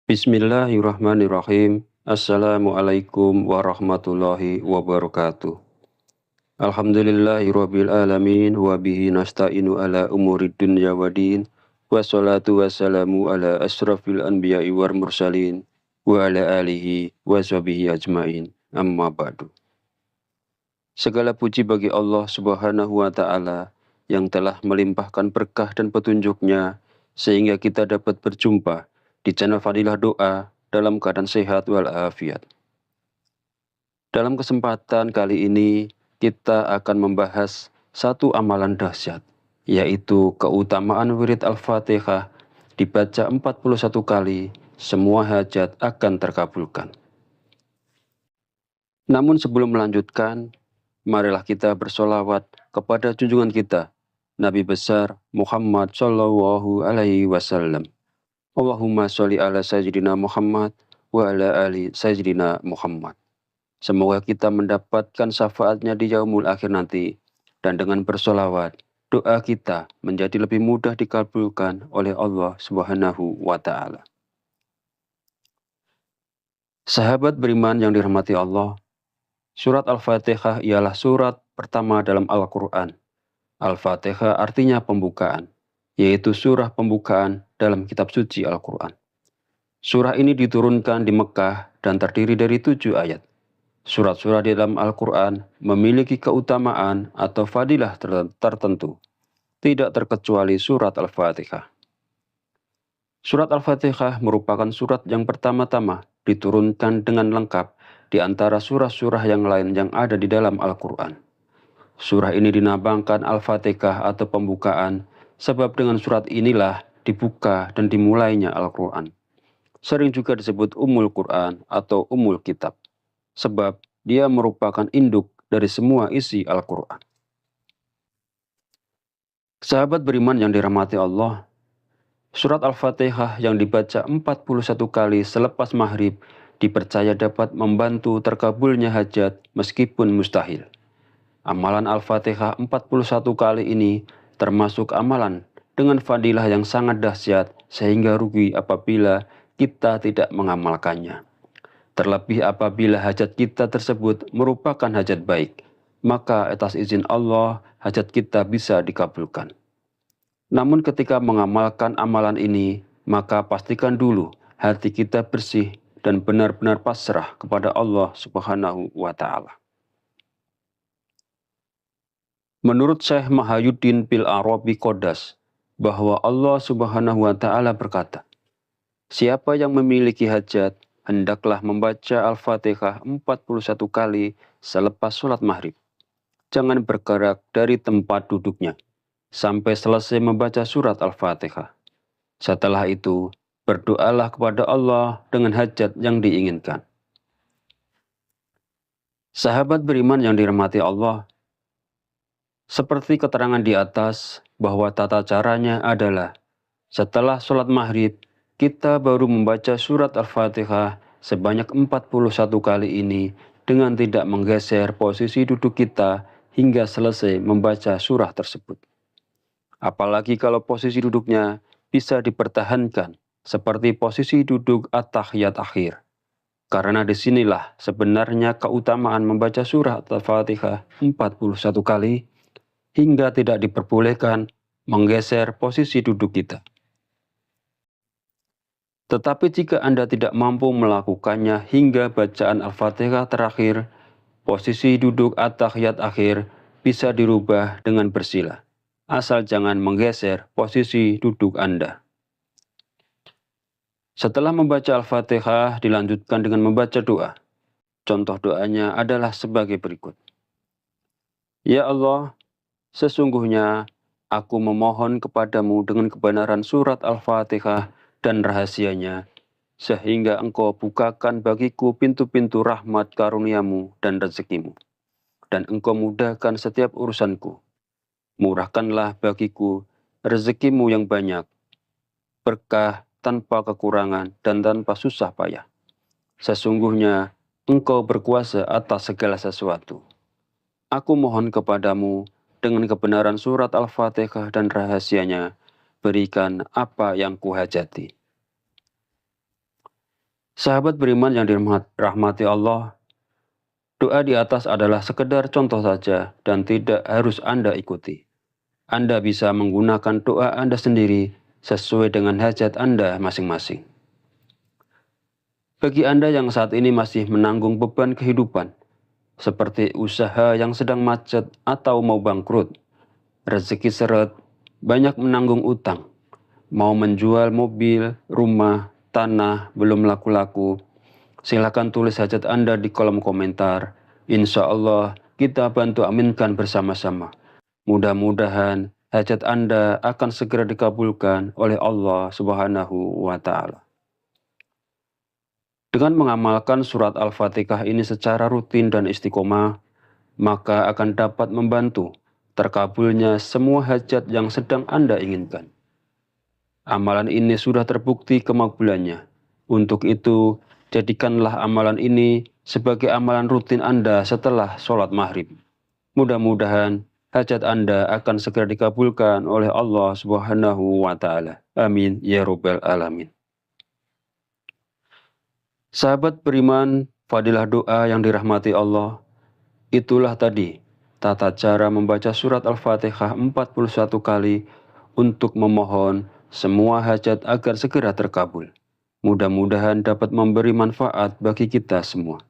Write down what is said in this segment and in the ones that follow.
Bismillahirrahmanirrahim. Assalamualaikum warahmatullahi wabarakatuh. Alhamdulillahirabbil alamin wa bihi nasta'inu ala umurid dunya waddin. Wassalatu wassalamu ala asrafil anbiya'i wal mursalin wa ala alihi wa sahbihi ajmain. Amma ba'du. Segala puji bagi Allah Subhanahu wa taala yang telah melimpahkan berkah dan petunjuk-Nya sehingga kita dapat berjumpa di channel Fadilah Doa dalam keadaan sehat walafiat. Dalam kesempatan kali ini kita akan membahas satu amalan dahsyat, yaitu keutamaan wirid Al-Fatihah dibaca 41 kali, semua hajat akan terkabulkan. Namun sebelum melanjutkan, marilah kita bersolawat kepada junjungan kita, Nabi besar Muhammad Shallallahu Alaihi Wasallam. Allahumma sholli ala sayyidina Muhammad wa ala ali sayyidina Muhammad. Semoga kita mendapatkan syafaatnya di yaumul akhir nanti, dan dengan bersolawat, doa kita menjadi lebih mudah dikabulkan oleh Allah Subhanahu wa Ta'ala. Sahabat beriman yang dirahmati Allah, surat Al-Fatihah ialah surat pertama dalam Al-Quran. Al-Fatihah artinya pembukaan, yaitu surah pembukaan dalam kitab suci Al-Quran. Surah ini diturunkan di Mekah dan terdiri dari 7 ayat. Surat-surat di dalam Al-Quran memiliki keutamaan atau fadilah tertentu, tidak terkecuali surat Al-Fatihah. Surat Al-Fatihah merupakan surat yang pertama-tama diturunkan dengan lengkap di antara surah-surah yang lain yang ada di dalam Al-Quran. Surah ini dinamakan Al-Fatihah atau pembukaan, sebab dengan surat inilah dibuka dan dimulainya Al-Quran. Sering juga disebut Ummul Quran atau Ummul Kitab, sebab dia merupakan induk dari semua isi Al-Quran. Sahabat beriman yang dirahmati Allah, surat Al-Fatihah yang dibaca 41 kali selepas maghrib dipercaya dapat membantu terkabulnya hajat meskipun mustahil. Amalan Al-Fatihah 41 kali ini termasuk amalan dengan fadilah yang sangat dahsyat sehingga rugi apabila kita tidak mengamalkannya. Terlebih apabila hajat kita tersebut merupakan hajat baik, maka atas izin Allah hajat kita bisa dikabulkan. Namun ketika mengamalkan amalan ini, maka pastikan dulu hati kita bersih dan benar-benar pasrah kepada Allah Subhanahu wa Ta'ala. Menurut Syekh Mahayuddin bil Arabi Qodas, bahwa Allah Subhanahu wa Ta'ala berkata, siapa yang memiliki hajat, hendaklah membaca Al-Fatihah 41 kali selepas sholat maghrib. Jangan bergerak dari tempat duduknya sampai selesai membaca surat Al-Fatihah. Setelah itu, berdoalah kepada Allah dengan hajat yang diinginkan. Sahabat beriman yang dirahmati Allah, seperti keterangan di atas bahwa tata caranya adalah setelah sholat maghrib, kita baru membaca surat Al-Fatihah sebanyak 41 kali ini dengan tidak menggeser posisi duduk kita hingga selesai membaca surah tersebut. Apalagi kalau posisi duduknya bisa dipertahankan seperti posisi duduk at-tahiyat akhir. Karena disinilah sebenarnya keutamaan membaca surah Al-Fatihah 41 kali hingga tidak diperbolehkan menggeser posisi duduk kita. Tetapi jika Anda tidak mampu melakukannya hingga bacaan Al-Fatihah terakhir, posisi duduk at-tahiyat akhir bisa dirubah dengan bersila, asal jangan menggeser posisi duduk Anda. Setelah membaca Al-Fatihah, dilanjutkan dengan membaca doa. Contoh doanya adalah sebagai berikut. Ya Allah, sesungguhnya aku memohon kepadamu dengan kebenaran surat Al-Fatihah dan rahasianya, sehingga engkau bukakan bagiku pintu-pintu rahmat karuniamu dan rezekimu, dan engkau mudahkan setiap urusanku. Murahkanlah bagiku rezekimu yang banyak, berkah tanpa kekurangan dan tanpa susah payah. Sesungguhnya engkau berkuasa atas segala sesuatu. Aku mohon kepadamu dengan kebenaran surat Al-Fatihah dan rahasianya, berikan apa yang kuhajati. Sahabat beriman yang dirahmati Allah, doa di atas adalah sekedar contoh saja dan tidak harus Anda ikuti. Anda bisa menggunakan doa Anda sendiri sesuai dengan hajat Anda masing-masing. Bagi Anda yang saat ini masih menanggung beban kehidupan, seperti usaha yang sedang macet atau mau bangkrut, rezeki seret, banyak menanggung utang, mau menjual mobil, rumah, tanah, belum laku-laku, silakan tulis hajat Anda di kolom komentar. Insya Allah kita bantu aminkan bersama-sama. Mudah-mudahan hajat Anda akan segera dikabulkan oleh Allah Subhanahu wa Ta'ala. Dengan mengamalkan surat Al-Fatihah ini secara rutin dan istiqomah, maka akan dapat membantu terkabulnya semua hajat yang sedang Anda inginkan. Amalan ini sudah terbukti kemakbulannya. Untuk itu, jadikanlah amalan ini sebagai amalan rutin Anda setelah sholat maghrib. Mudah-mudahan hajat Anda akan segera dikabulkan oleh Allah Subhanahu wa Ta'ala. Amin ya Rabbal Alamin. Sahabat beriman, fadilah doa yang dirahmati Allah. Itulah tadi tata cara membaca surat Al-Fatihah 41 kali untuk memohon semua hajat agar segera terkabul. Mudah-mudahan dapat memberi manfaat bagi kita semua.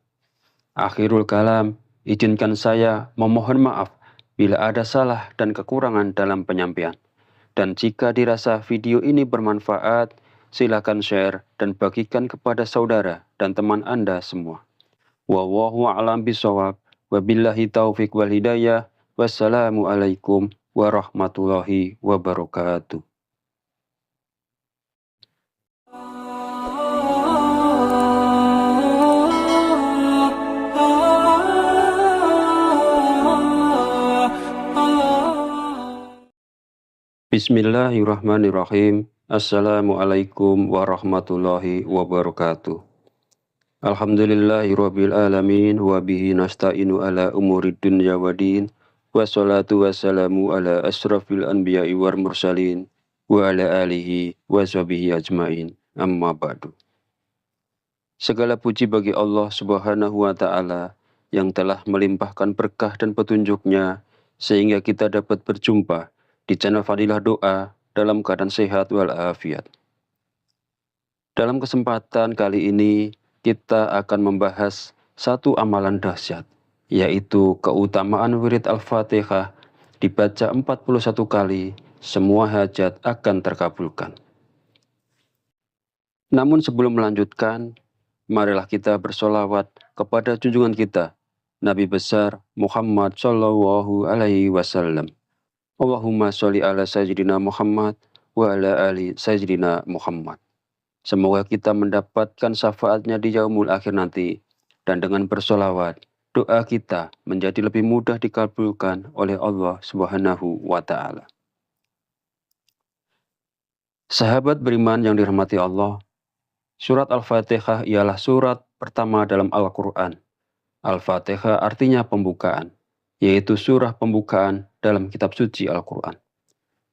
Akhirul kalam, izinkan saya memohon maaf bila ada salah dan kekurangan dalam penyampaian. Dan jika dirasa video ini bermanfaat, silakan share dan bagikan kepada saudara dan teman Anda semua. Wallahu a'lam bishawab. Wabillahi taufiq wal hidayah. Wassalamualaikum warahmatullahi wabarakatuh. Bismillahirrahmanirrahim. Assalamualaikum warahmatullahi wabarakatuh. Alhamdulillahirabbil alamin wa bihi nasta'inu ala umurid dunya waddin. Wassalatu wassalamu ala asrafil anbiya'i wal mursalin wa ala alihi wa sahbihi ajmain. Amma ba'du. Segala puji bagi Allah Subhanahu wa Ta'ala yang telah melimpahkan berkah dan petunjuknya sehingga kita dapat berjumpa di channel Fadilah Doa dalam keadaan sehat walafiat. Dalam kesempatan kali ini kita akan membahas satu amalan dahsyat, yaitu keutamaan wirid Al-Fatihah dibaca 41 kali, semua hajat akan terkabulkan. Namun sebelum melanjutkan, marilah kita bersolawat kepada junjungan kita, Nabi besar Muhammad Shallallahu Alaihi Wasallam. Allahumma sholli ala Sayyidina Muhammad wa ala ali Sayyidina Muhammad. Semoga kita mendapatkan syafaatnya di yaumul akhir nanti, dan dengan bersolawat, doa kita menjadi lebih mudah dikabulkan oleh Allah Subhanahu wa Ta'ala. Sahabat beriman yang dirahmati Allah, surat Al-Fatihah ialah surat pertama dalam Al-Quran. Al-Fatihah artinya pembukaan, yaitu surah pembukaan dalam kitab suci Al-Quran.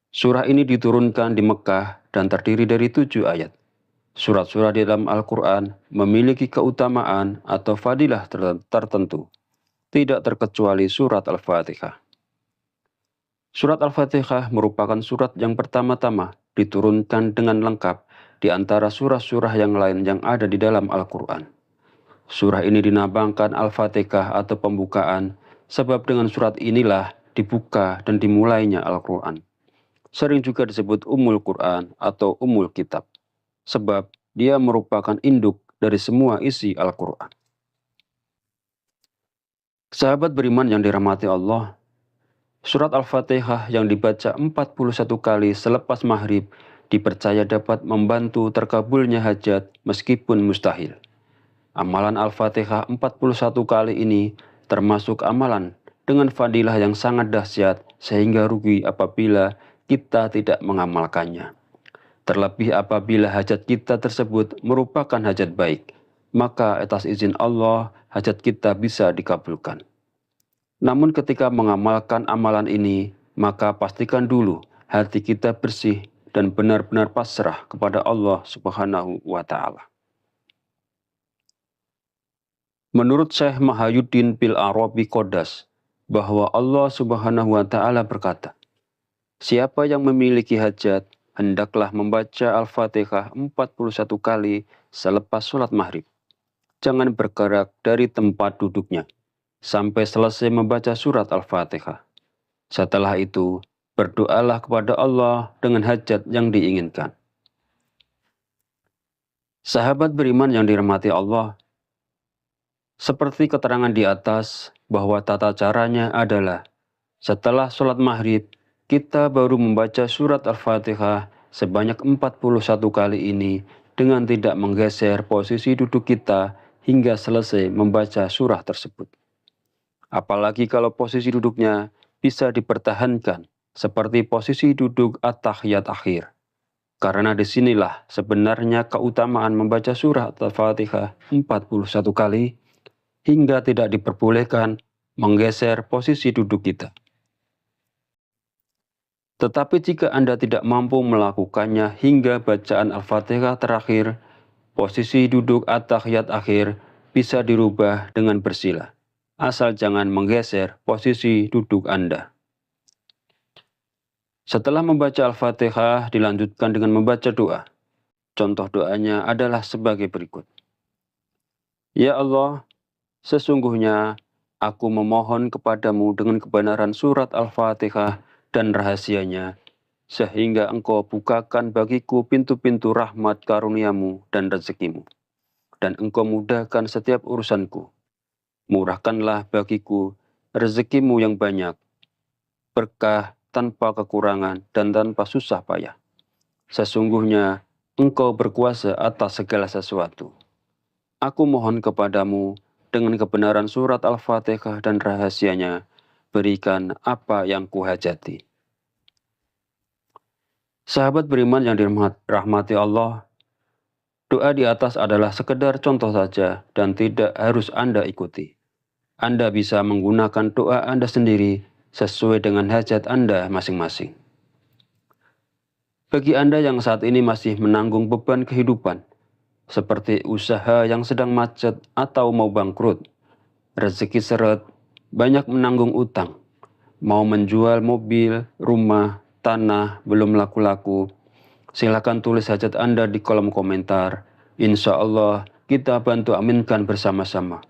Surah ini diturunkan di Mekah dan terdiri dari 7 ayat. Surat-surat di dalam Al-Quran memiliki keutamaan atau fadilah tertentu, tidak terkecuali surat Al-Fatihah. Surat Al-Fatihah merupakan surat yang pertama-tama diturunkan dengan lengkap di antara surah-surah yang lain yang ada di dalam Al-Quran. Surah ini dinamakan Al-Fatihah atau pembukaan, sebab dengan surat inilah dibuka dan dimulainya Al-Quran. Sering juga disebut Ummul Quran atau Ummul Kitab, sebab dia merupakan induk dari semua isi Al-Quran. Sahabat beriman yang dirahmati Allah, surat Al-Fatihah yang dibaca 41 kali selepas maghrib dipercaya dapat membantu terkabulnya hajat meskipun mustahil. Amalan Al-Fatihah 41 kali ini termasuk amalan dengan fadilah yang sangat dahsyat sehingga rugi apabila kita tidak mengamalkannya. Terlebih apabila hajat kita tersebut merupakan hajat baik, maka atas izin Allah hajat kita bisa dikabulkan. Namun ketika mengamalkan amalan ini, maka pastikan dulu hati kita bersih dan benar-benar pasrah kepada Allah Subhanahu wa Ta'ala. Menurut Syekh Mahayuddin bil Arabi Qodas, bahwa Allah Subhanahu wa Ta'ala berkata, "Siapa yang memiliki hajat, hendaklah membaca Al-Fatihah 41 kali selepas sholat maghrib. Jangan bergerak dari tempat duduknya sampai selesai membaca surat Al-Fatihah. Setelah itu, berdoalah kepada Allah dengan hajat yang diinginkan." Sahabat beriman yang dirahmati Allah, seperti keterangan di atas bahwa tata caranya adalah setelah sholat maghrib, kita baru membaca surat Al-Fatihah sebanyak 41 kali ini dengan tidak menggeser posisi duduk kita hingga selesai membaca surah tersebut. Apalagi kalau posisi duduknya bisa dipertahankan seperti posisi duduk at-tahiyat akhir. Karena disinilah sebenarnya keutamaan membaca surah Al-Fatihah 41 kali hingga tidak diperbolehkan menggeser posisi duduk kita. Tetapi jika Anda tidak mampu melakukannya hingga bacaan Al-Fatihah terakhir, posisi duduk at-tahiyat akhir bisa dirubah dengan bersila, asal jangan menggeser posisi duduk Anda. Setelah membaca Al-Fatihah, dilanjutkan dengan membaca doa. Contoh doanya adalah sebagai berikut. Ya Allah, sesungguhnya aku memohon kepadamu dengan kebenaran surat Al-Fatihah dan rahasianya, sehingga engkau bukakan bagiku pintu-pintu rahmat karuniamu dan rezekimu, dan engkau mudahkan setiap urusanku. Murahkanlah bagiku rezekimu yang banyak, berkah tanpa kekurangan dan tanpa susah payah. Sesungguhnya engkau berkuasa atas segala sesuatu. Aku mohon kepadamu dengan kebenaran surat Al-Fatihah dan rahasianya, berikan apa yang kuhajati. Sahabat beriman yang dirahmati Allah, doa di atas adalah sekedar contoh saja dan tidak harus Anda ikuti. Anda bisa menggunakan doa Anda sendiri sesuai dengan hajat Anda masing-masing. Bagi Anda yang saat ini masih menanggung beban kehidupan, seperti usaha yang sedang macet atau mau bangkrut, rezeki seret, banyak menanggung utang, mau menjual mobil, rumah, tanah, belum laku-laku, silakan tulis hajat Anda di kolom komentar. Insya Allah kita bantu aminkan bersama-sama.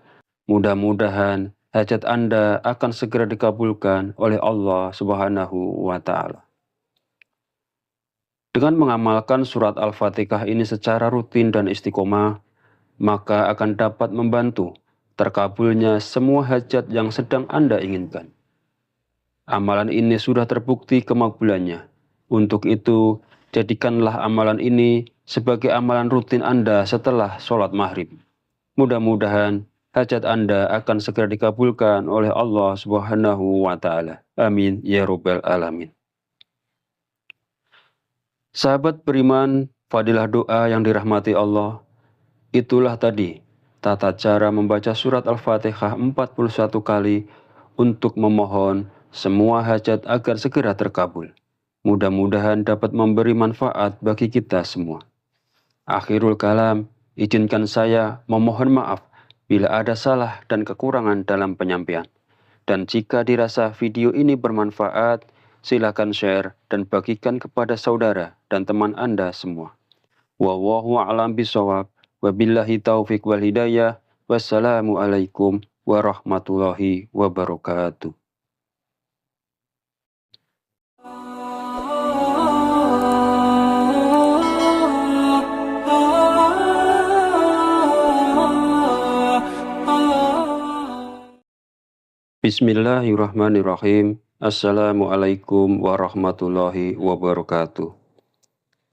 Mudah-mudahan hajat Anda akan segera dikabulkan oleh Allah Subhanahu wa Ta'ala. Dengan mengamalkan surat Al-Fatihah ini secara rutin dan istiqomah, maka akan dapat membantu terkabulnya semua hajat yang sedang Anda inginkan. Amalan ini sudah terbukti kemakbulannya. Untuk itu, jadikanlah amalan ini sebagai amalan rutin Anda setelah sholat maghrib. Mudah-mudahan hajat Anda akan segera dikabulkan oleh Allah Subhanahu wa Ta'ala. Amin ya Rabbal Alamin. Sahabat beriman, fadilah doa yang dirahmati Allah, itulah tadi tata cara membaca surat Al-Fatihah 41 kali untuk memohon semua hajat agar segera terkabul. Mudah-mudahan dapat memberi manfaat bagi kita semua. Akhirul kalam, izinkan saya memohon maaf bila ada salah dan kekurangan dalam penyampaian. Dan jika dirasa video ini bermanfaat, silakan share dan bagikan kepada saudara dan teman Anda semua. Wallahu a'lam bishawab. Wabillahi taufiq wal hidayah. Wassalamualaikum warahmatullahi wabarakatuh. Bismillahirrahmanirrahim. Assalamualaikum warahmatullahi wabarakatuh.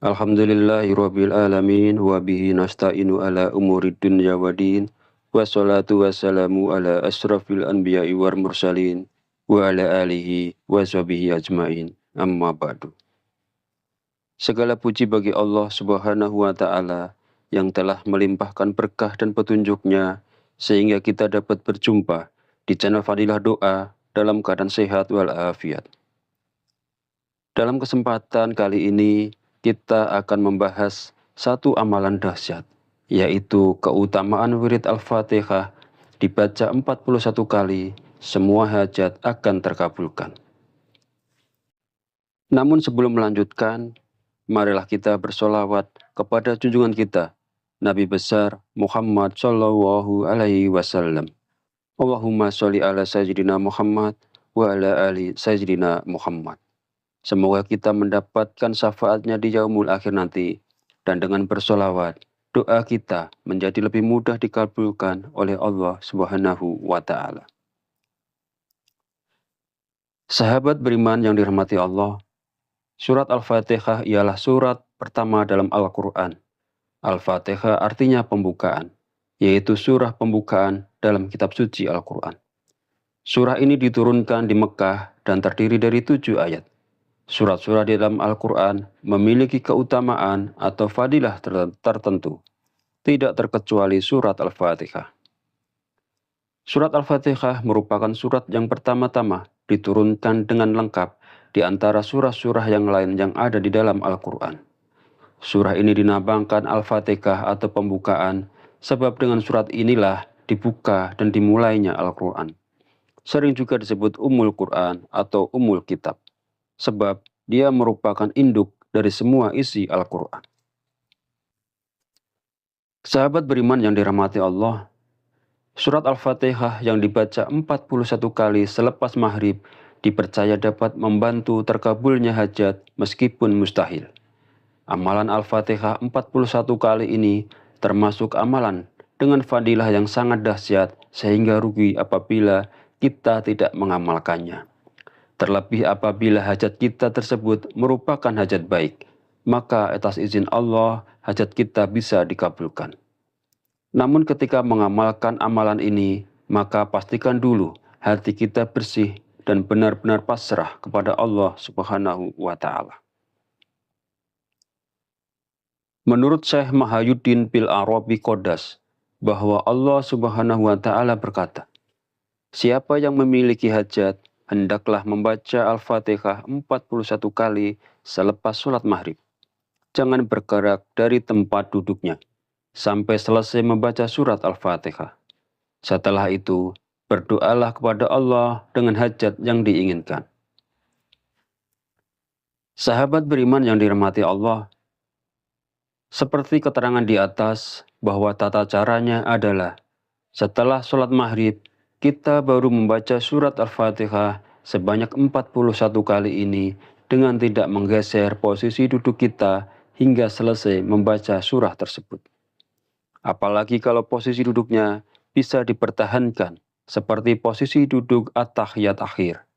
Alhamdulillahirabbil alamin wa bihi nasta'inu ala umurid dunya waddin. Wassalatu wassalamu ala asrafil anbiya'i wal mursalin wa ala alihi wa sahbihi ajmain. Amma ba'du. Segala puji bagi Allah Subhanahu wa Ta'ala yang telah melimpahkan berkah dan petunjuknya sehingga kita dapat berjumpa di channel Fadilah Doa dalam keadaan sehat walafiat. Dalam kesempatan kali ini, kita akan membahas satu amalan dahsyat, yaitu keutamaan wirid Al-Fatihah dibaca 41 kali, semua hajat akan terkabulkan. Namun sebelum melanjutkan, marilah kita bersolawat kepada junjungan kita, Nabi besar Muhammad Shallallahu Alaihi Wasallam. Allahumma sholli ala Sayyidina Muhammad wa ala ali Sayyidina Muhammad. Semoga kita mendapatkan syafaatnya di yaumul akhir nanti, dan dengan bersolawat, doa kita menjadi lebih mudah dikabulkan oleh Allah Subhanahu wa Ta'ala. Sahabat beriman yang dirahmati Allah, surat Al-Fatihah ialah surat pertama dalam Al-Quran. Al-Fatihah artinya pembukaan, yaitu surah pembukaan dalam kitab suci Al-Quran. Surah ini diturunkan di Mekah dan terdiri dari 7 ayat. Surat-surat di dalam Al-Quran memiliki keutamaan atau fadilah tertentu, tidak terkecuali surat Al-Fatihah. Surat Al-Fatihah merupakan surat yang pertama-tama diturunkan dengan lengkap di antara surah-surah yang lain yang ada di dalam Al-Quran. Surah ini dinamakan Al-Fatihah atau pembukaan, sebab dengan surat inilah dibuka dan dimulainya Al-Quran. Sering juga disebut Ummul Quran atau Ummul Kitab, sebab dia merupakan induk dari semua isi Al-Quran. Sahabat beriman yang dirahmati Allah, surat Al-Fatihah yang dibaca 41 kali selepas maghrib dipercaya dapat membantu terkabulnya hajat meskipun mustahil. Amalan Al-Fatihah 41 kali ini termasuk amalan dengan fadilah yang sangat dahsyat sehingga rugi apabila kita tidak mengamalkannya. Terlebih apabila hajat kita tersebut merupakan hajat baik, maka atas izin Allah hajat kita bisa dikabulkan. Namun ketika mengamalkan amalan ini, maka pastikan dulu hati kita bersih dan benar-benar pasrah kepada Allah Subhanahu wa Ta'ala. Menurut Syekh Mahayuddin bil Arabi Qodas, bahwa Allah Subhanahu wa Ta'ala berkata, siapa yang memiliki hajat, hendaklah membaca Al-Fatihah 41 kali selepas sholat maghrib. Jangan bergerak dari tempat duduknya sampai selesai membaca surat Al-Fatihah. Setelah itu, berdoalah kepada Allah dengan hajat yang diinginkan. Sahabat beriman yang dirahmati Allah, seperti keterangan di atas bahwa tata caranya adalah setelah sholat maghrib, kita baru membaca surat Al-Fatihah sebanyak 41 kali ini dengan tidak menggeser posisi duduk kita hingga selesai membaca surah tersebut. Apalagi kalau posisi duduknya bisa dipertahankan seperti posisi duduk at-tahiyat akhir.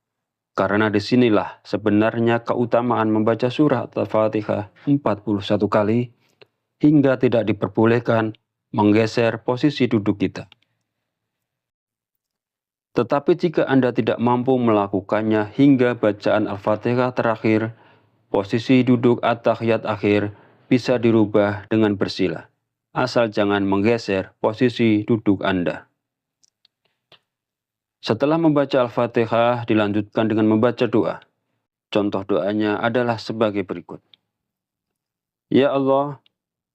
Karena disinilah sebenarnya keutamaan membaca surah Al-Fatihah 41 kali hingga tidak diperbolehkan menggeser posisi duduk kita. Tetapi jika Anda tidak mampu melakukannya hingga bacaan Al-Fatihah terakhir, posisi duduk at-tahiyat akhir bisa dirubah dengan bersila, asal jangan menggeser posisi duduk Anda. Setelah membaca Al-Fatihah, dilanjutkan dengan membaca doa. Contoh doanya adalah sebagai berikut. Ya Allah,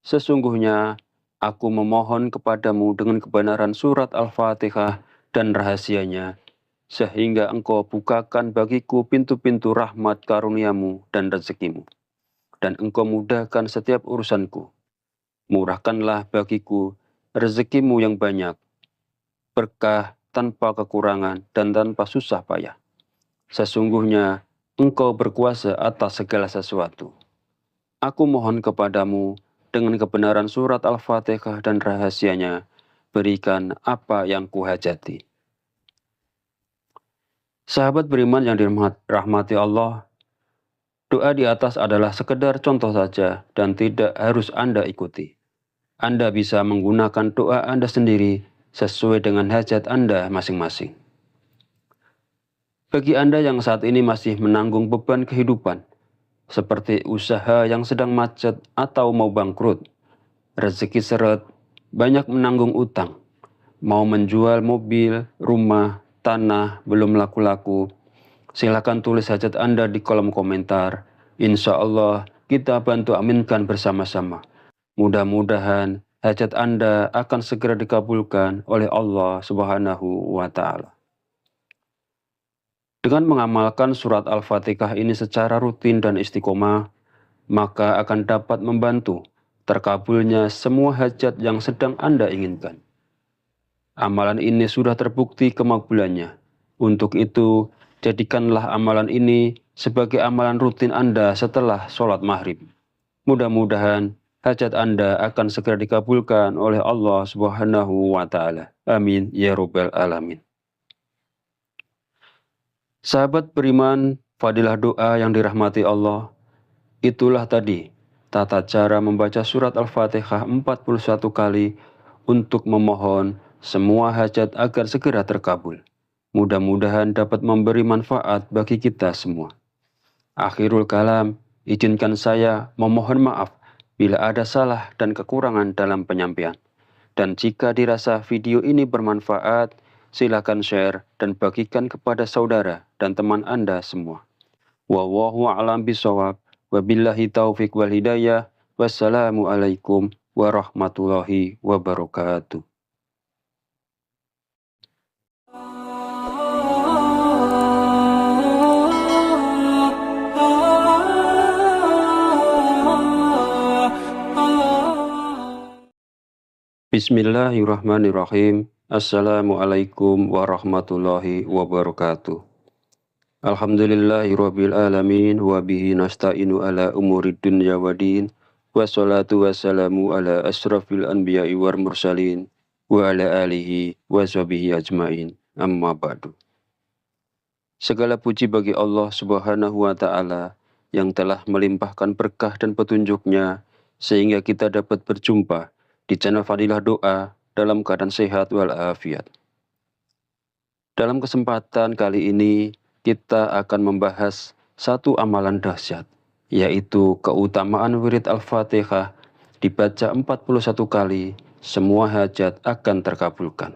sesungguhnya aku memohon kepadamu dengan kebenaran surat Al-Fatihah dan rahasianya, sehingga engkau bukakan bagiku pintu-pintu rahmat karuniamu dan rezekimu, dan engkau mudahkan setiap urusanku. Murahkanlah bagiku rezekimu yang banyak, berkah tanpa kekurangan dan tanpa susah payah. Sesungguhnya engkau berkuasa atas segala sesuatu. Aku mohon kepadamu dengan kebenaran surat Al-Fatihah dan rahasianya, berikan apa yang kuhajati. Sahabat beriman yang dirahmati Allah, doa di atas adalah sekedar contoh saja dan tidak harus Anda ikuti. Anda bisa menggunakan doa Anda sendiri sesuai dengan hajat Anda masing-masing. Bagi Anda yang saat ini masih menanggung beban kehidupan, seperti usaha yang sedang macet atau mau bangkrut, rezeki seret, banyak menanggung utang, mau menjual mobil, rumah, tanah, belum laku-laku, silakan tulis hajat Anda di kolom komentar. Insya Allah kita bantu aminkan bersama-sama. Mudah-mudahan hajat Anda akan segera dikabulkan oleh Allah Subhanahu wa Ta'ala. Dengan mengamalkan surat Al-Fatihah ini secara rutin dan istiqomah, maka akan dapat membantu terkabulnya semua hajat yang sedang Anda inginkan. Amalan ini sudah terbukti kemakbulannya. Untuk itu, jadikanlah amalan ini sebagai amalan rutin Anda setelah sholat maghrib. Mudah-mudahan hajat Anda akan segera dikabulkan oleh Allah Subhanahu wa Ta'ala. Amin ya Rabbal Alamin. Sahabat beriman, fadilah doa yang dirahmati Allah, itulah tadi tata cara membaca surat Al-Fatihah 41 kali untuk memohon semua hajat agar segera terkabul. Mudah-mudahan dapat memberi manfaat bagi kita semua. Akhirul kalam, izinkan saya memohon maaf bila ada salah dan kekurangan dalam penyampaian. Dan jika dirasa video ini bermanfaat, silakan share dan bagikan kepada saudara dan teman Anda semua. Wallahu a'lam bishawab. Wabillahi taufiq wal hidayah. Wassalamualaikum warahmatullahi wabarakatuh. Bismillahirrahmanirrahim. Assalamualaikum warahmatullahi wabarakatuh. Alhamdulillahirabbil alamin wa bihi nasta'inu ala umurid dunya waddin. Wassalatu wassalamu ala asrafil anbiya'i wal mursalin wa ala alihi wa sahbihi ajmain. Amma ba'du. Segala puji bagi Allah Subhanahu wa Ta'ala yang telah melimpahkan berkah dan petunjuknya sehingga kita dapat berjumpa di channel Fadilah Doa dalam keadaan sehat walafiat. Dalam kesempatan kali ini kita akan membahas satu amalan dahsyat, yaitu keutamaan wirid Al-Fatihah dibaca 41 kali, semua hajat akan terkabulkan.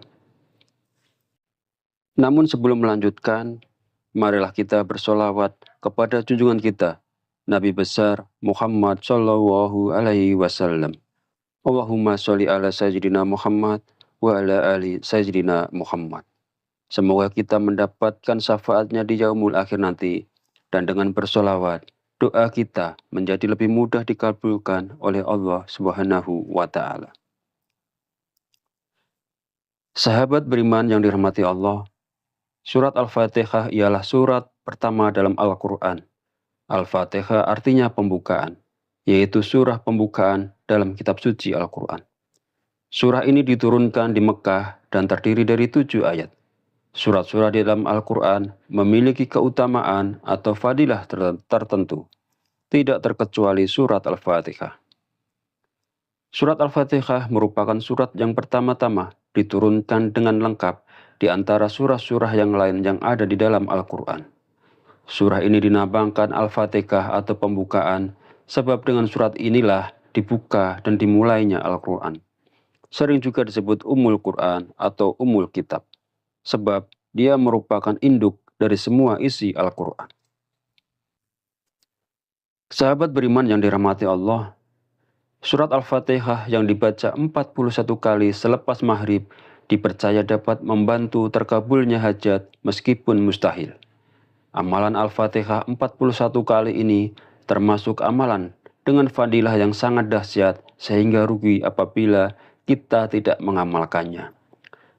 Namun sebelum melanjutkan, marilah kita bersolawat kepada junjungan kita, Nabi besar Muhammad Sallallahu Alaihi Wasallam. Allahumma sholli ala sayyidina Muhammad wa ala ali sayyidina Muhammad. Semoga kita mendapatkan syafaatnya di yaumul akhir nanti, dan dengan bersolawat, doa kita menjadi lebih mudah dikabulkan oleh Allah Subhanahu wa Ta'ala. Sahabat beriman yang dirahmati Allah, surat Al-Fatihah ialah surat pertama dalam Al-Quran. Al-Fatihah artinya pembukaan, yaitu surah pembukaan dalam kitab suci Al-Quran. Surah ini diturunkan di Mekah dan terdiri dari 7 ayat. Surat-surat di dalam Al-Quran memiliki keutamaan atau fadilah tertentu, tidak terkecuali surat Al-Fatihah. Surat Al-Fatihah merupakan surat yang pertama-tama diturunkan dengan lengkap di antara surah-surah yang lain yang ada di dalam Al-Quran. Surah ini dinamakan Al-Fatihah atau pembukaan, sebab dengan surat inilah dibuka dan dimulainya Al-Quran. Sering juga disebut Ummul Quran atau Ummul Kitab, sebab dia merupakan induk dari semua isi Al-Quran. Sahabat beriman yang dirahmati Allah, surat Al-Fatihah yang dibaca 41 kali selepas maghrib dipercaya dapat membantu terkabulnya hajat meskipun mustahil. Amalan Al-Fatihah 41 kali ini termasuk amalan dengan fadilah yang sangat dahsyat sehingga rugi apabila kita tidak mengamalkannya.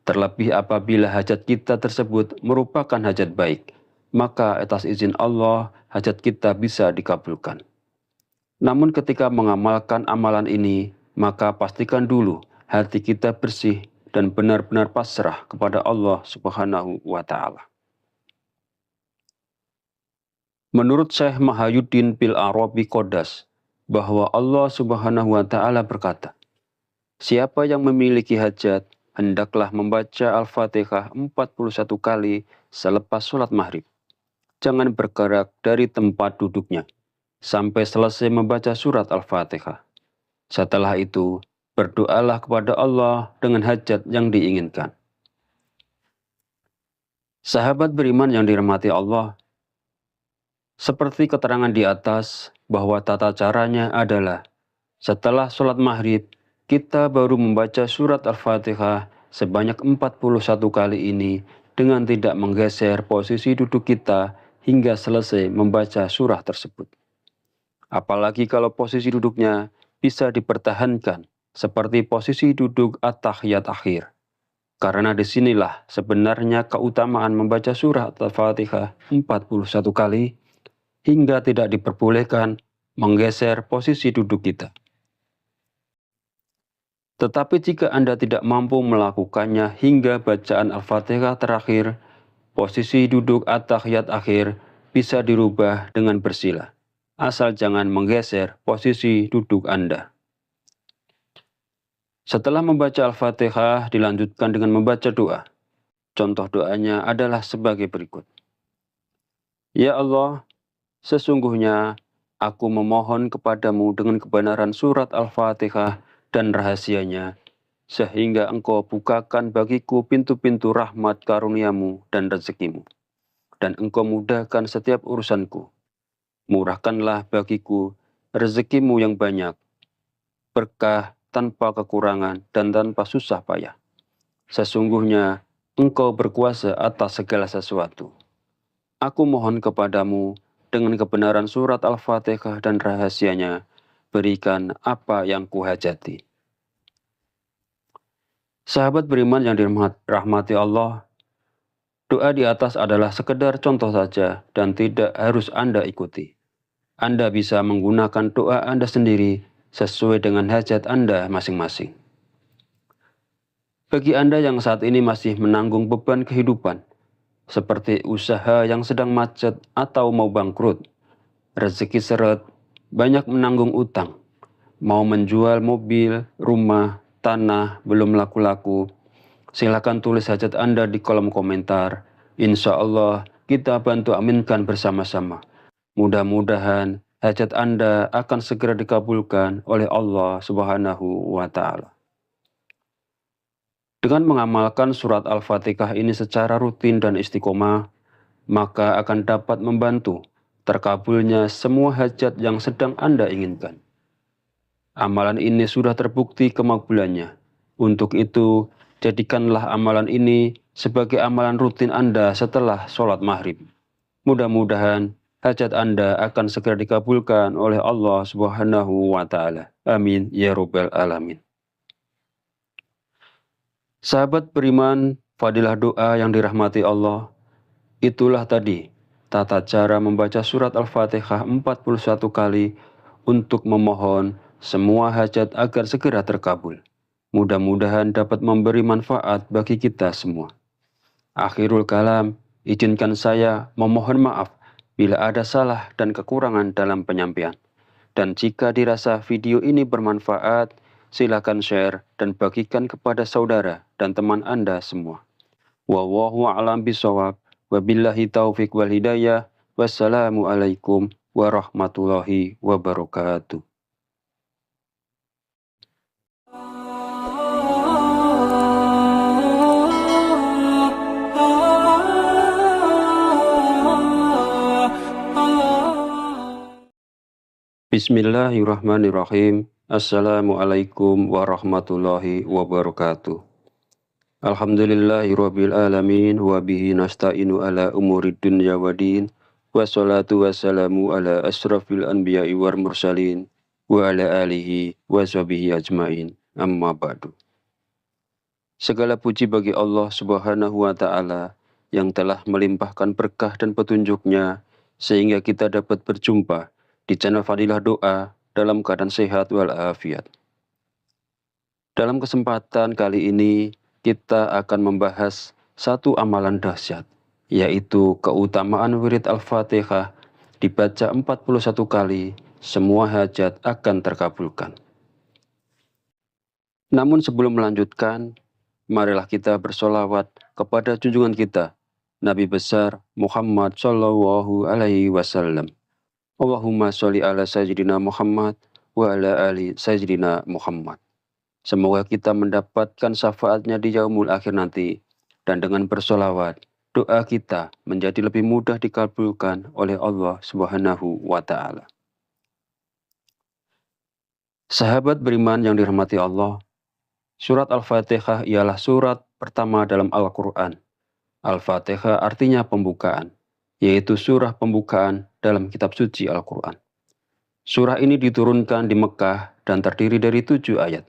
Terlebih apabila hajat kita tersebut merupakan hajat baik, maka atas izin Allah hajat kita bisa dikabulkan. Namun ketika mengamalkan amalan ini, maka pastikan dulu hati kita bersih dan benar-benar pasrah kepada Allah Subhanahu wa Ta'ala. Menurut Syekh Mahayuddin bil Arabi Qodas, bahwa Allah Subhanahu wa Ta'ala berkata, siapa yang memiliki hajat, hendaklah membaca Al-Fatihah 41 kali selepas sholat maghrib. Jangan bergerak dari tempat duduknya sampai selesai membaca surat Al-Fatihah. Setelah itu, berdoalah kepada Allah dengan hajat yang diinginkan. Sahabat beriman yang dirahmati Allah, seperti keterangan di atas bahwa tata caranya adalah setelah sholat maghrib, kita baru membaca surat Al-Fatihah sebanyak 41 kali ini dengan tidak menggeser posisi duduk kita hingga selesai membaca surah tersebut. Apalagi kalau posisi duduknya bisa dipertahankan seperti posisi duduk at-tahiyat akhir. Karena disinilah sebenarnya keutamaan membaca surah Al-Fatihah 41 kali hingga tidak diperbolehkan menggeser posisi duduk kita. Tetapi jika Anda tidak mampu melakukannya hingga bacaan Al-Fatihah terakhir, posisi duduk at-tahiyat akhir bisa dirubah dengan bersila, asal jangan menggeser posisi duduk Anda. Setelah membaca Al-Fatihah, dilanjutkan dengan membaca doa. Contoh doanya adalah sebagai berikut. Ya Allah, sesungguhnya aku memohon kepadamu dengan kebenaran surat Al-Fatihah dan rahasianya, sehingga engkau bukakan bagiku pintu-pintu rahmat karuniamu dan rezekimu, dan engkau mudahkan setiap urusanku. Murahkanlah bagiku rezekimu yang banyak, berkah tanpa kekurangan dan tanpa susah payah. Sesungguhnya engkau berkuasa atas segala sesuatu. Aku mohon kepadamu dengan kebenaran surat Al-Fatihah dan rahasianya, berikan apa yang kuhajati. Sahabat beriman yang dirahmati Allah, doa di atas adalah sekedar contoh saja dan tidak harus Anda ikuti. Anda bisa menggunakan doa Anda sendiri sesuai dengan hajat Anda masing-masing. Bagi Anda yang saat ini masih menanggung beban kehidupan, seperti usaha yang sedang macet atau mau bangkrut, rezeki seret, banyak menanggung utang, mau menjual mobil, rumah, tanah, belum laku-laku, silakan tulis hajat Anda di kolom komentar. Insya Allah kita bantu aminkan bersama-sama. Mudah-mudahan hajat Anda akan segera dikabulkan oleh Allah Subhanahu wa Ta'ala. Dengan mengamalkan surat Al-Fatihah ini secara rutin dan istiqomah, maka akan dapat membantu terkabulnya semua hajat yang sedang Anda inginkan. Amalan ini sudah terbukti kemakbulannya. Untuk itu, jadikanlah amalan ini sebagai amalan rutin Anda setelah sholat maghrib. Mudah-mudahan hajat Anda akan segera dikabulkan oleh Allah Subhanahu wa Ta'ala. Amin ya Rabbal Alamin. Sahabat beriman, fadilah doa yang dirahmati Allah. Itulah tadi tata cara membaca surat Al-Fatihah 41 kali untuk memohon semua hajat agar segera terkabul. Mudah-mudahan dapat memberi manfaat bagi kita semua. Akhirul kalam, izinkan saya memohon maaf bila ada salah dan kekurangan dalam penyampaian. Dan jika dirasa video ini bermanfaat, silakan share dan bagikan kepada saudara dan teman Anda semua. Wallahu a'lam bishawab. Wabillahi taufiq wal hidayah. Wassalamualaikum warahmatullahi wabarakatuh. Bismillahirrahmanirrahim. Assalamualaikum warahmatullahi wabarakatuh. Alhamdulillahirabbil alamin wa bihi nasta'inu ala umurid dunya waddin. Wassalatu wassalamu ala asrafil anbiya'i wal mursalin wa ala alihi wa sahbihi ajmain. Amma ba'du. Segala puji bagi Allah Subhanahu wa Ta'ala yang telah melimpahkan berkah dan petunjuknya sehingga kita dapat berjumpa di channel Fadilah Doa dalam keadaan sehat walafiat. Dalam kesempatan kali ini kita akan membahas satu amalan dahsyat, yaitu keutamaan wirid Al-Fatihah dibaca 41 kali, semua hajat akan terkabulkan. Namun sebelum melanjutkan, marilah kita bersolawat kepada junjungan kita, Nabi besar Muhammad Shallallahu Alaihi Wasallam. Allahumma sholli ala Sayyidina Muhammad wa ala ali Sayyidina Muhammad. Semoga kita mendapatkan syafaatnya di yaumul akhir nanti, dan dengan bersolawat, doa kita menjadi lebih mudah dikabulkan oleh Allah Subhanahu wa Ta'ala. Sahabat beriman yang dirahmati Allah, surat Al-Fatihah ialah surat pertama dalam Al-Quran. Al-Fatihah artinya pembukaan, yaitu surah pembukaan dalam kitab suci Al-Quran. Surah ini diturunkan di Mekah dan terdiri dari 7 ayat.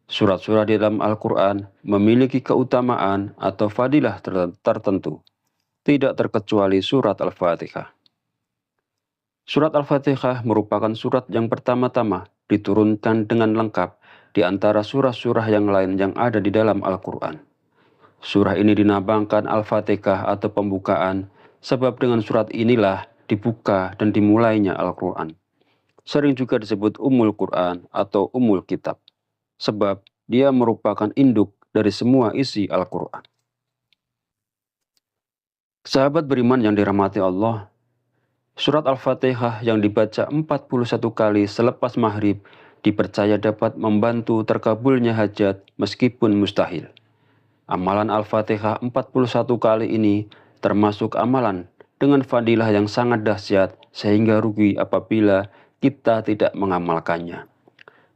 Surat-surat di dalam Al-Quran memiliki keutamaan atau fadilah tertentu, tidak terkecuali surat Al-Fatihah. Surat Al-Fatihah merupakan surat yang pertama-tama diturunkan dengan lengkap di antara surah-surah yang lain yang ada di dalam Al-Quran. Surah ini dinamakan Al-Fatihah atau pembukaan, sebab dengan surat inilah dibuka dan dimulainya Al-Quran. Sering juga disebut Ummul Quran atau Ummul Kitab, sebab dia merupakan induk dari semua isi Al-Quran. Sahabat beriman yang dirahmati Allah, surat Al-Fatihah yang dibaca 41 kali selepas maghrib dipercaya dapat membantu terkabulnya hajat meskipun mustahil. Amalan Al-Fatihah 41 kali ini termasuk amalan dengan fadilah yang sangat dahsyat sehingga rugi apabila kita tidak mengamalkannya.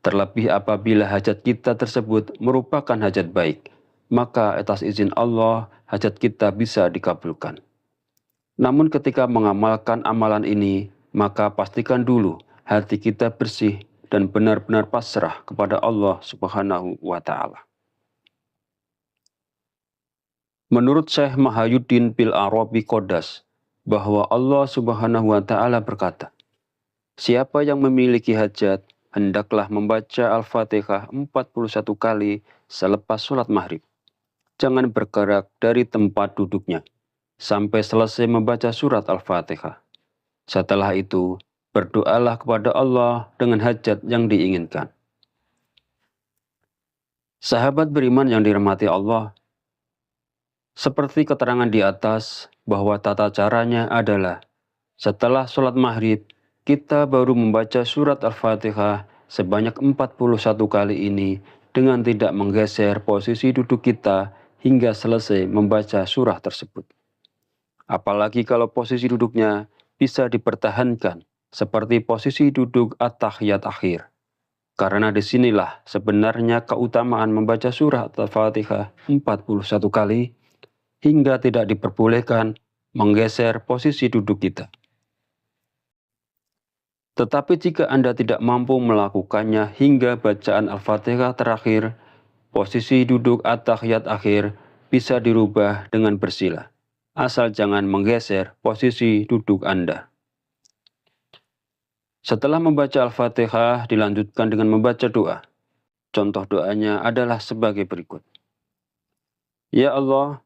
Terlebih apabila hajat kita tersebut merupakan hajat baik, maka atas izin Allah hajat kita bisa dikabulkan. Namun ketika mengamalkan amalan ini, maka pastikan dulu hati kita bersih dan benar-benar pasrah kepada Allah Subhanahu wa Ta'ala. Menurut Syekh Mahayuddin bil Arabi Qodas, bahwa Allah Subhanahu wa Ta'ala berkata, siapa yang memiliki hajat, hendaklah membaca Al-Fatihah 41 kali selepas sholat maghrib. Jangan bergerak dari tempat duduknya sampai selesai membaca surat Al-Fatihah. Setelah itu, berdoalah kepada Allah dengan hajat yang diinginkan. Sahabat beriman yang dirahmati Allah, seperti keterangan di atas bahwa tata caranya adalah setelah sholat maghrib, kita baru membaca surat Al-Fatihah sebanyak 41 kali ini dengan tidak menggeser posisi duduk kita hingga selesai membaca surah tersebut. Apalagi kalau posisi duduknya bisa dipertahankan seperti posisi duduk at-tahiyat akhir. Karena disinilah sebenarnya keutamaan membaca surah Al-Fatihah 41 kali hingga tidak diperbolehkan menggeser posisi duduk kita. Tetapi jika Anda tidak mampu melakukannya hingga bacaan Al-Fatihah terakhir, posisi duduk at-tahiyat akhir bisa dirubah dengan bersila. Asal jangan menggeser posisi duduk Anda. Setelah membaca Al-Fatihah, dilanjutkan dengan membaca doa. Contoh doanya adalah sebagai berikut. Ya Allah,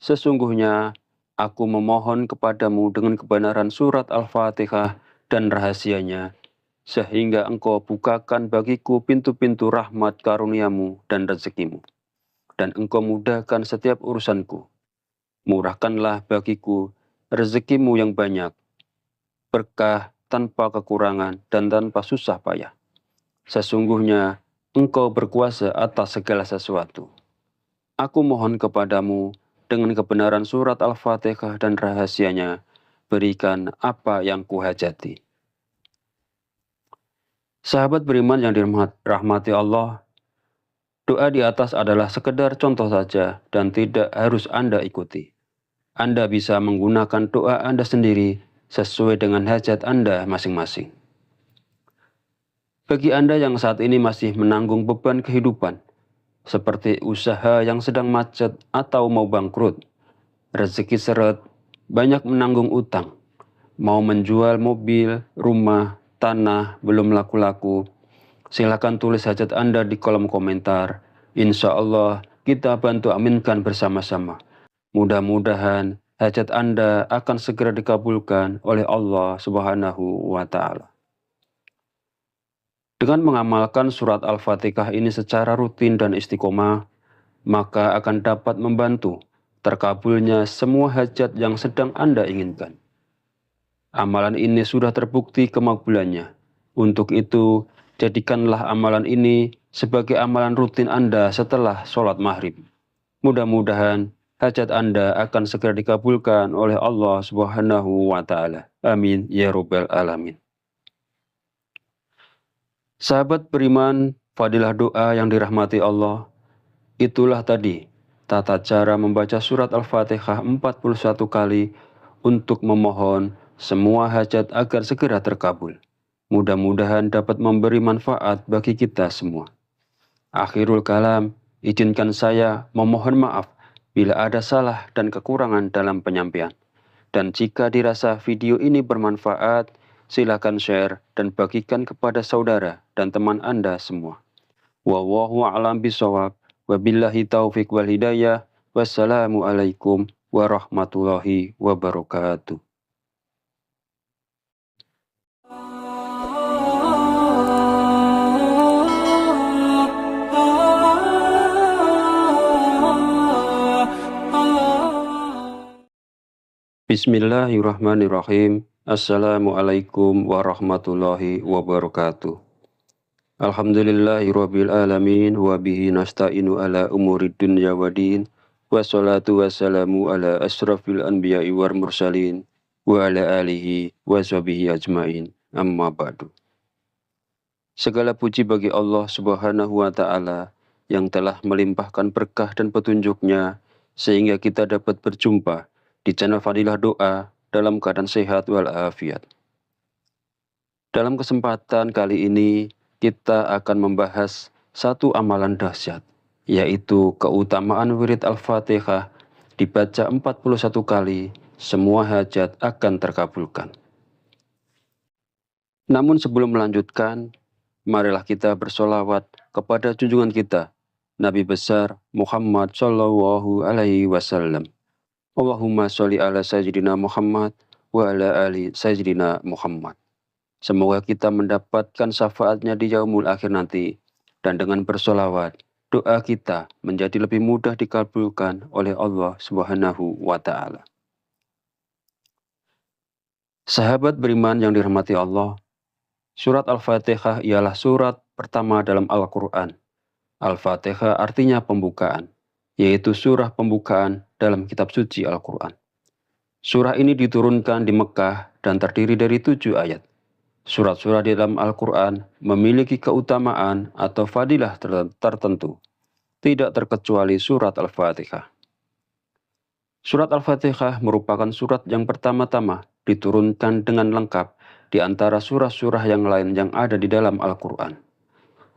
sesungguhnya aku memohon kepadamu dengan kebenaran surat Al-Fatihah dan rahasianya, sehingga engkau bukakan bagiku pintu-pintu rahmat karuniamu dan rezekimu, dan engkau mudahkan setiap urusanku. Murahkanlah bagiku rezekimu yang banyak, berkah tanpa kekurangan dan tanpa susah payah. Sesungguhnya engkau berkuasa atas segala sesuatu. Aku mohon kepadamu dengan kebenaran surat Al-Fatihah dan rahasianya, berikan apa yang kuhajati. Sahabat beriman yang dirahmati Allah, doa di atas adalah sekedar contoh saja dan tidak harus Anda ikuti. Anda bisa menggunakan doa Anda sendiri sesuai dengan hajat Anda masing-masing. Bagi Anda yang saat ini masih menanggung beban kehidupan, seperti usaha yang sedang macet atau mau bangkrut, rezeki seret, banyak menanggung utang, mau menjual mobil, rumah, tanah, belum laku-laku, silakan tulis hajat Anda di kolom komentar. Insya Allah kita bantu aminkan bersama-sama. Mudah-mudahan hajat Anda akan segera dikabulkan oleh Allah Subhanahu wa Ta'ala. Dengan mengamalkan surat Al-Fatihah ini secara rutin dan istiqomah, maka akan dapat membantu terkabulnya semua hajat yang sedang Anda inginkan. Amalan ini sudah terbukti kemakbulannya. Untuk itu, jadikanlah amalan ini sebagai amalan rutin Anda setelah sholat maghrib. Mudah-mudahan hajat Anda akan segera dikabulkan oleh Allah Subhanahu wa Ta'ala. Amin ya Rabbal Alamin. Sahabat beriman, fadilah doa yang dirahmati Allah, itulah tadi tata cara membaca surat Al-Fatihah 41 kali untuk memohon semua hajat agar segera terkabul. Mudah-mudahan dapat memberi manfaat bagi kita semua. Akhirul kalam, izinkan saya memohon maaf bila ada salah dan kekurangan dalam penyampaian. Dan jika dirasa video ini bermanfaat, silakan share dan bagikan kepada saudara dan teman Anda semua. Wallahu a'lam bishawab. Wabillahi taufiq wal hidayah. Wassalamualaikum warahmatullahi wabarakatuh. Bismillahirrahmanirrahim. Assalamualaikum warahmatullahi wabarakatuh. Alhamdulillahirabbil alamin wa bihi nasta'inu ala umurid dunya waddin. Wassalatu wassalamu ala asrafil anbiya'i wal mursalin wa ala alihi wa sahbihi ajmain. Amma ba'du. Segala puji bagi Allah Subhanahu wa taala yang telah melimpahkan berkah dan petunjuknya sehingga kita dapat berjumpa di channel Fadilah Doa dalam keadaan sehat walafiat. Dalam kesempatan kali ini kita akan membahas satu amalan dahsyat, yaitu keutamaan wirid Al-Fatihah dibaca 41 kali, semua hajat akan terkabulkan. Namun sebelum melanjutkan, marilah kita bersolawat kepada junjungan kita, Nabi besar Muhammad Shallallahu Alaihi Wasallam. Allahumma sholli ala sayyidina Muhammad wa ala ali sayyidina Muhammad. Semoga kita mendapatkan syafaatnya di yaumul akhir nanti, dan dengan bersolawat, doa kita menjadi lebih mudah dikabulkan oleh Allah Subhanahu wa Ta'ala. Sahabat beriman yang dirahmati Allah, surat Al-Fatihah ialah surat pertama dalam Al-Quran. Al-Fatihah artinya pembukaan, yaitu surah pembukaan dalam kitab suci Al-Quran. Surah ini diturunkan di Mekah dan terdiri dari 7 ayat. Surat-surat di dalam Al-Quran memiliki keutamaan atau fadilah tertentu, tidak terkecuali surat Al-Fatihah. Surat Al-Fatihah merupakan surat yang pertama-tama diturunkan dengan lengkap di antara surah-surah yang lain yang ada di dalam Al-Quran.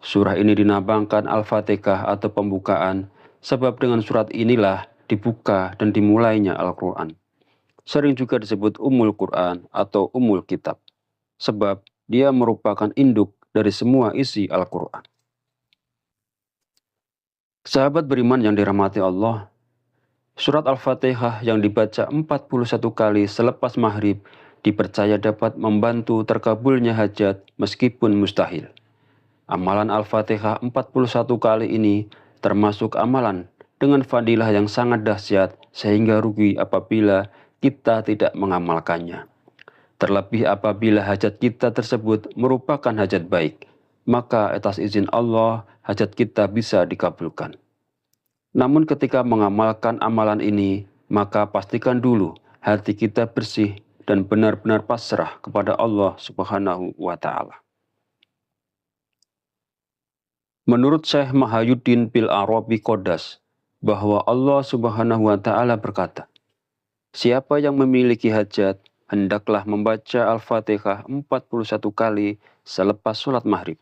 Surah ini dinamakan Al-Fatihah atau pembukaan, sebab dengan surat inilah dibuka dan dimulainya Al-Quran. Sering juga disebut Ummul Quran atau Ummul Kitab, sebab dia merupakan induk dari semua isi Al-Quran. Sahabat beriman yang dirahmati Allah, surat Al-Fatihah yang dibaca 41 kali selepas maghrib dipercaya dapat membantu terkabulnya hajat meskipun mustahil. Amalan Al-Fatihah 41 kali ini termasuk amalan dengan fadilah yang sangat dahsyat sehingga rugi apabila kita tidak mengamalkannya. Terlebih apabila hajat kita tersebut merupakan hajat baik, maka atas izin Allah hajat kita bisa dikabulkan. Namun ketika mengamalkan amalan ini, maka pastikan dulu hati kita bersih dan benar-benar pasrah kepada Allah Subhanahu wa Ta'ala. Menurut Syekh Mahayuddin bil Arabi Qodas, bahwa Allah Subhanahu wa Ta'ala berkata, siapa yang memiliki hajat, hendaklah membaca Al-Fatihah 41 kali selepas sholat maghrib.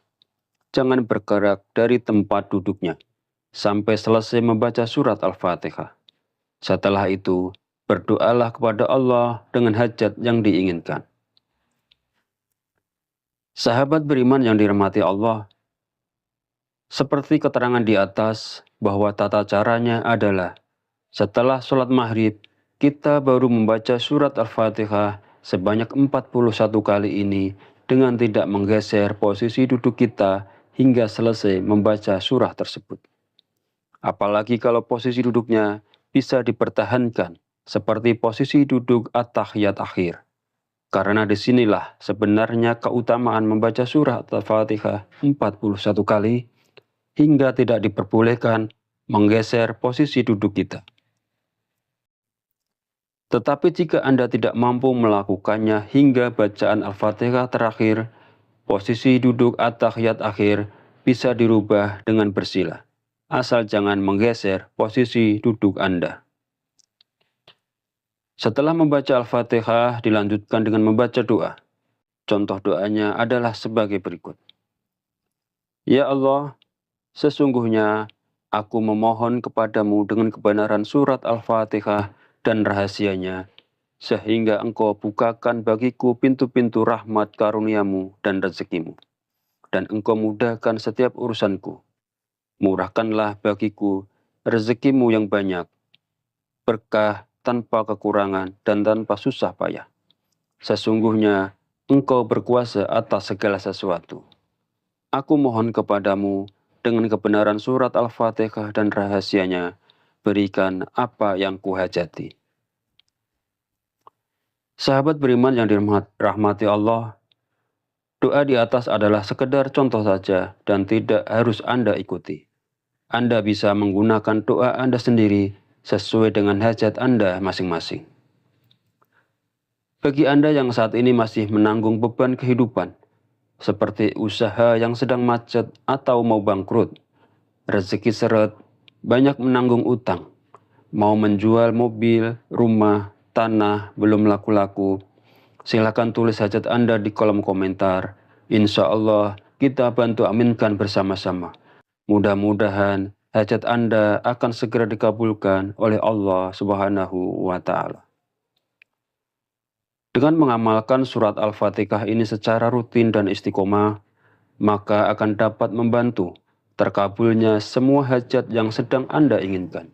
Jangan bergerak dari tempat duduknya sampai selesai membaca surat Al-Fatihah. Setelah itu, berdoalah kepada Allah dengan hajat yang diinginkan. Sahabat beriman yang dirahmati Allah, seperti keterangan di atas bahwa tata caranya adalah setelah sholat maghrib, kita baru membaca surat Al-Fatihah sebanyak 41 kali ini dengan tidak menggeser posisi duduk kita hingga selesai membaca surah tersebut. Apalagi kalau posisi duduknya bisa dipertahankan seperti posisi duduk at-tahiyat akhir. Karena disinilah sebenarnya keutamaan membaca surah Al-Fatihah 41 kali hingga tidak diperbolehkan menggeser posisi duduk kita. Tetapi jika Anda tidak mampu melakukannya hingga bacaan Al-Fatihah terakhir, Posisi duduk at-tahiyat akhir bisa dirubah dengan bersila, asal jangan menggeser posisi duduk Anda. Setelah membaca Al-Fatihah, dilanjutkan dengan membaca doa. Contoh doanya adalah sebagai berikut. Ya Allah, sesungguhnya aku memohon kepadamu dengan kebenaran surat Al-Fatihah dan rahasianya, sehingga engkau bukakan bagiku pintu-pintu rahmat karuniamu dan rezekimu, dan engkau mudahkan setiap urusanku. Murahkanlah bagiku rezekimu yang banyak, berkah tanpa kekurangan dan tanpa susah payah. Sesungguhnya engkau berkuasa atas segala sesuatu. Aku mohon kepadamu dengan kebenaran surat Al-Fatihah dan rahasianya, berikan apa yang kuhajati. Sahabat beriman yang dirahmati Allah, doa di atas adalah sekedar contoh saja dan tidak harus Anda ikuti. Anda bisa menggunakan doa Anda sendiri sesuai dengan hajat Anda masing-masing. Bagi Anda yang saat ini masih menanggung beban kehidupan, seperti usaha yang sedang macet atau mau bangkrut, rezeki seret, banyak menanggung utang, mau menjual mobil, rumah, tanah, belum laku-laku, silakan tulis hajat Anda di kolom komentar. Insya Allah kita bantu aminkan bersama-sama. Mudah-mudahan hajat Anda akan segera dikabulkan oleh Allah Subhanahu wa Ta'ala. Dengan mengamalkan surat Al-Fatihah ini secara rutin dan istiqomah, maka akan dapat membantu terkabulnya semua hajat yang sedang Anda inginkan.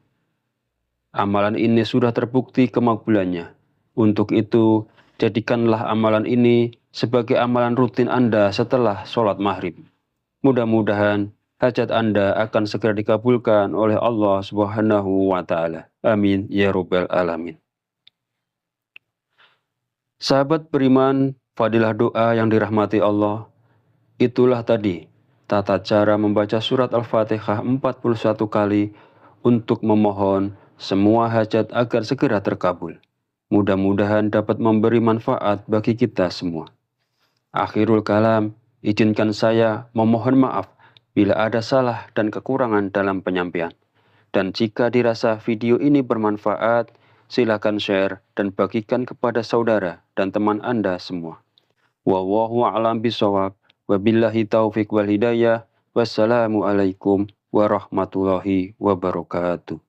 Amalan ini sudah terbukti kemakbulannya. Untuk itu, jadikanlah amalan ini sebagai amalan rutin Anda setelah sholat maghrib. Mudah-mudahan hajat Anda akan segera dikabulkan oleh Allah Subhanahu wa Ta'ala. Amin ya Rabbal Alamin. Sahabat beriman, fadilah doa yang dirahmati Allah, itulah tadi tata cara membaca surat Al-Fatihah 41 kali untuk memohon semua hajat agar segera terkabul. Mudah-mudahan dapat memberi manfaat bagi kita semua. Akhirul kalam, izinkan saya memohon maaf bila ada salah dan kekurangan dalam penyampaian. Dan jika dirasa video ini bermanfaat, silakan share dan bagikan kepada saudara dan teman Anda semua. Wallahu a'lam bishawab. Wabillahi taufiq wal hidayah. Wassalamualaikum warahmatullahi wabarakatuh.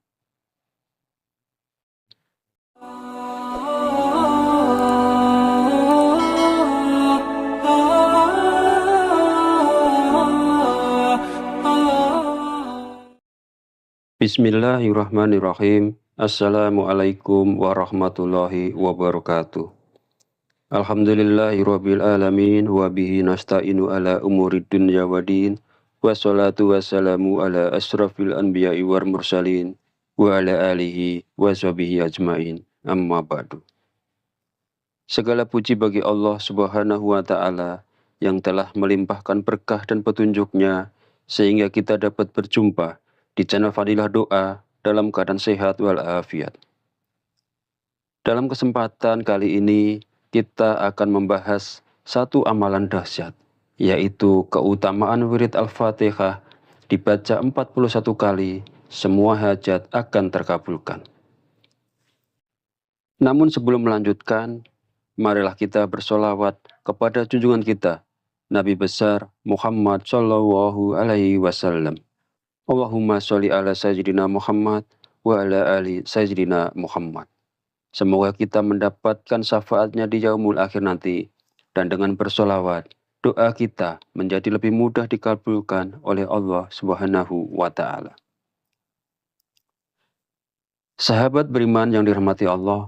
Bismillahirrahmanirrahim. Assalamualaikum warahmatullahi wabarakatuh. Alhamdulillahirabbil alamin wa bihi nasta'inu ala umurid dunya waddin. Wassalatu wassalamu ala asrafil anbiya'i wal mursalin wa ala alihi wa sahbihi ajmain. Amma ba'du. Segala puji bagi Allah Subhanahu wa Ta'ala yang telah melimpahkan berkah dan petunjuknya sehingga kita dapat berjumpa di channel Fadilah Doa dalam keadaan sehat walafiat. Dalam kesempatan kali ini kita akan membahas satu amalan dahsyat, yaitu keutamaan wirid Al-Fatihah dibaca 41 kali, semua hajat akan terkabulkan. Namun sebelum melanjutkan, marilah kita bersolawat kepada junjungan kita, Nabi besar Muhammad Sallallahu Alaihi Wasallam. Allahumma sholli ala Sayyidina Muhammad wa ala ali Sayyidina Muhammad. Semoga kita mendapatkan syafaatnya di yaumul akhir nanti, dan dengan bersolawat, doa kita menjadi lebih mudah dikabulkan oleh Allah Subhanahu wa Ta'ala. Sahabat beriman yang dirahmati Allah,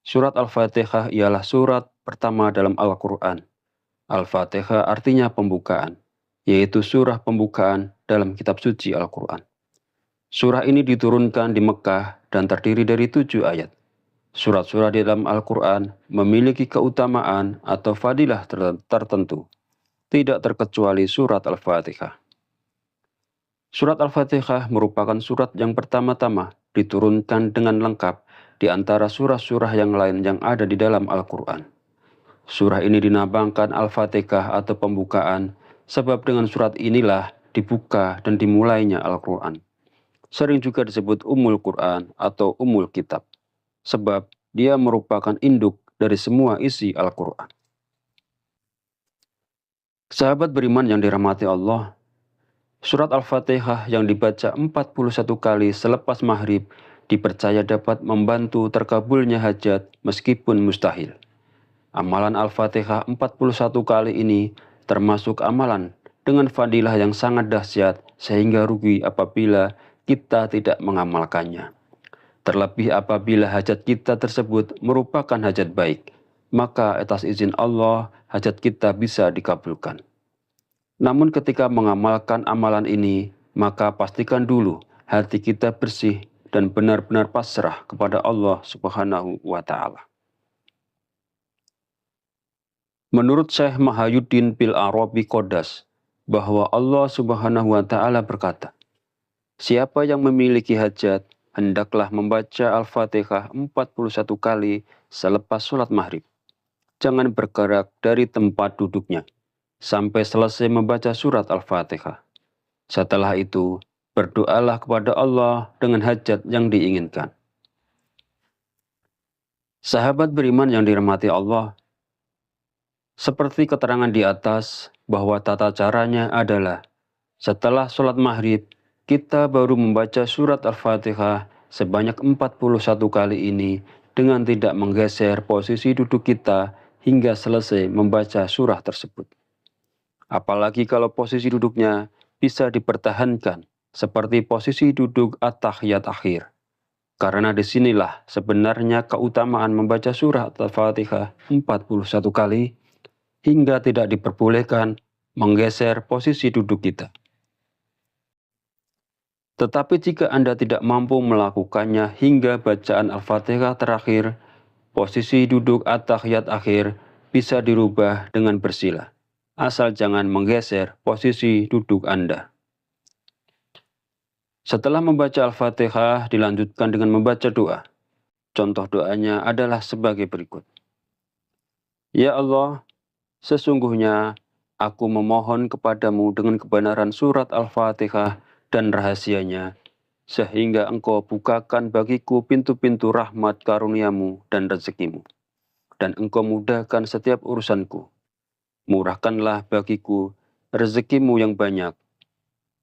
surat Al-Fatihah ialah surat pertama dalam Al-Quran. Al-Fatihah artinya pembukaan, yaitu surah pembukaan dalam kitab suci Al-Quran. Surah ini diturunkan di Mekah dan terdiri dari 7 ayat. Surat-surat di dalam Al-Quran memiliki keutamaan atau fadilah tertentu, tidak terkecuali surat Al-Fatihah. Surat Al-Fatihah merupakan surat yang pertama-tama diturunkan dengan lengkap di antara surah-surah yang lain yang ada di dalam Al-Quran. Surah ini dinamakan Al-Fatihah atau pembukaan, sebab dengan surat inilah dibuka dan dimulainya Al-Quran. Sering juga disebut Ummul Quran atau Ummul Kitab, sebab dia merupakan induk dari semua isi Al-Quran. Sahabat beriman yang dirahmati Allah, surat Al-Fatihah yang dibaca 41 kali selepas maghrib dipercaya dapat membantu terkabulnya hajat meskipun mustahil. Amalan Al-Fatihah 41 kali ini termasuk amalan dengan fadilah yang sangat dahsyat sehingga rugi apabila kita tidak mengamalkannya. Terlebih apabila hajat kita tersebut merupakan hajat baik, maka atas izin Allah hajat kita bisa dikabulkan. Namun ketika mengamalkan amalan ini, maka pastikan dulu hati kita bersih dan benar-benar pasrah kepada Allah Subhanahu wa Ta'ala. Menurut Syekh Mahayuddin bil Arabi Qodas, bahwa Allah Subhanahu wa Ta'ala berkata, siapa yang memiliki hajat, hendaklah membaca Al-Fatihah 41 kali selepas sholat maghrib. Jangan bergerak dari tempat duduknya sampai selesai membaca surat Al-Fatihah. Setelah itu, berdoalah kepada Allah dengan hajat yang diinginkan. Sahabat beriman yang dirahmati Allah, seperti keterangan di atas bahwa tata caranya adalah setelah sholat maghrib, kita baru membaca surat Al-Fatihah sebanyak 41 kali ini dengan tidak menggeser posisi duduk kita hingga selesai membaca surah tersebut. Apalagi kalau posisi duduknya bisa dipertahankan seperti posisi duduk at-tahiyat akhir. Karena disinilah sebenarnya keutamaan membaca surah Al-Fatihah 41 kali hingga tidak diperbolehkan menggeser posisi duduk kita. Tetapi jika Anda tidak mampu melakukannya hingga bacaan Al-Fatihah terakhir, posisi duduk at-tahiyat akhir bisa dirubah dengan bersila. Asal jangan menggeser posisi duduk Anda. Setelah membaca Al-Fatihah, dilanjutkan dengan membaca doa. Contoh doanya adalah sebagai berikut. Ya Allah, sesungguhnya aku memohon kepadamu dengan kebenaran surat Al-Fatihah dan rahasianya, sehingga engkau bukakan bagiku pintu-pintu rahmat karuniamu dan rezekimu, dan engkau mudahkan setiap urusanku. Murahkanlah bagiku rezekimu yang banyak,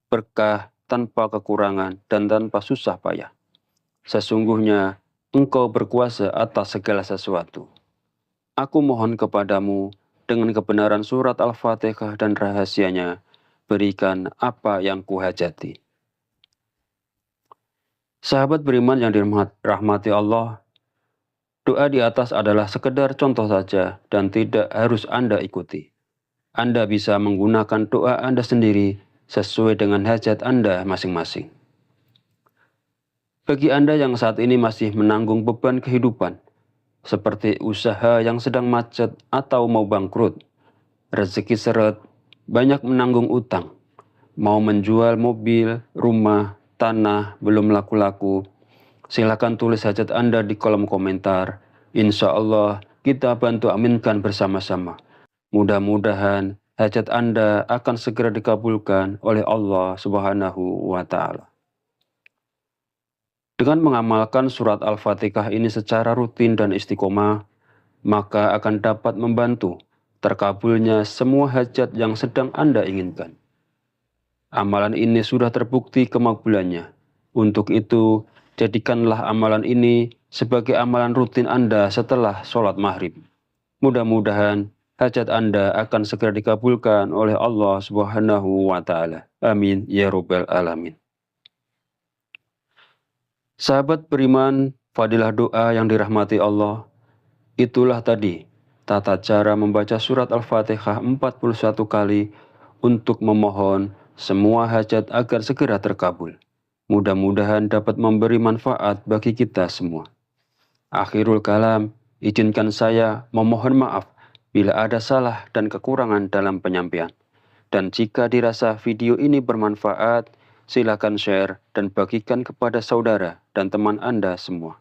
berkah tanpa kekurangan dan tanpa susah payah. Sesungguhnya engkau berkuasa atas segala sesuatu. Aku mohon kepadamu dengan kebenaran surat Al-Fatihah dan rahasianya, berikan apa yang kuhajati. Sahabat beriman yang dirahmati Allah, doa di atas adalah sekedar contoh saja dan tidak harus Anda ikuti. Anda bisa menggunakan doa Anda sendiri sesuai dengan hajat Anda masing-masing. Bagi Anda yang saat ini masih menanggung beban kehidupan, seperti usaha yang sedang macet atau mau bangkrut, rezeki seret, banyak menanggung utang, mau menjual mobil, rumah, tanah, belum laku-laku, silakan tulis hajat Anda di kolom komentar. Insya Allah kita bantu aminkan bersama-sama. Mudah-mudahan hajat Anda akan segera dikabulkan oleh Allah Subhanahu wa Ta'ala. Dengan mengamalkan surat Al-Fatihah ini secara rutin dan istiqomah, maka akan dapat membantu terkabulnya semua hajat yang sedang Anda inginkan. Amalan ini sudah terbukti kemakbulannya. Untuk itu, jadikanlah amalan ini sebagai amalan rutin Anda setelah sholat maghrib. Mudah-mudahan hajat Anda akan segera dikabulkan oleh Allah Subhanahu wa Ta'ala. Amin ya Rabbal Alamin. Sahabat beriman, fadilah doa yang dirahmati Allah, itulah tadi tata cara membaca surat Al-Fatihah 41 kali untuk memohon semua hajat agar segera terkabul. Mudah-mudahan dapat memberi manfaat bagi kita semua. Akhirul kalam, izinkan saya memohon maaf bila ada salah dan kekurangan dalam penyampaian. Dan jika dirasa video ini bermanfaat, silakan share dan bagikan kepada saudara dan teman Anda semua.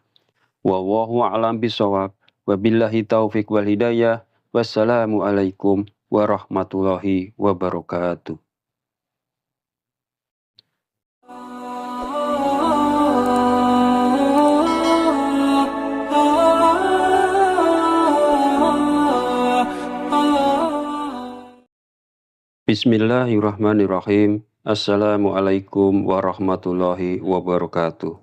Wallahu a'lam bishawab. Wabillahi taufiq wal hidayah. Wassalamualaikum warahmatullahi wabarakatuh. Bismillahirrahmanirrahim. Assalamualaikum warahmatullahi wabarakatuh.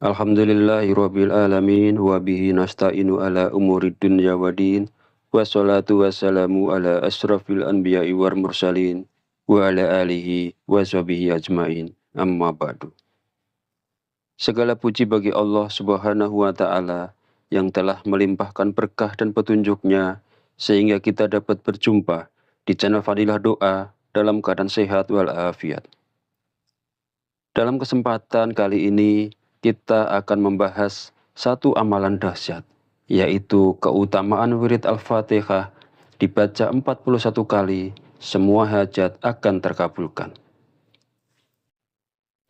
Alhamdulillahirabbil alamin wa bihi nasta'inu ala umurid dunya waddin. Wassalatu wassalamu ala asrafil anbiya'i wal mursalin wa ala alihi wa sahbihi ajmain. Amma ba'du. Segala puji bagi Allah Subhanahu wa taala yang telah melimpahkan berkah dan petunjuk-Nya sehingga kita dapat berjumpa di channel Fadilah Doa dalam keadaan sehat walafiat. Dalam kesempatan kali ini kita akan membahas satu amalan dahsyat, yaitu keutamaan wirid Al-Fatihah dibaca 41 kali, semua hajat akan terkabulkan.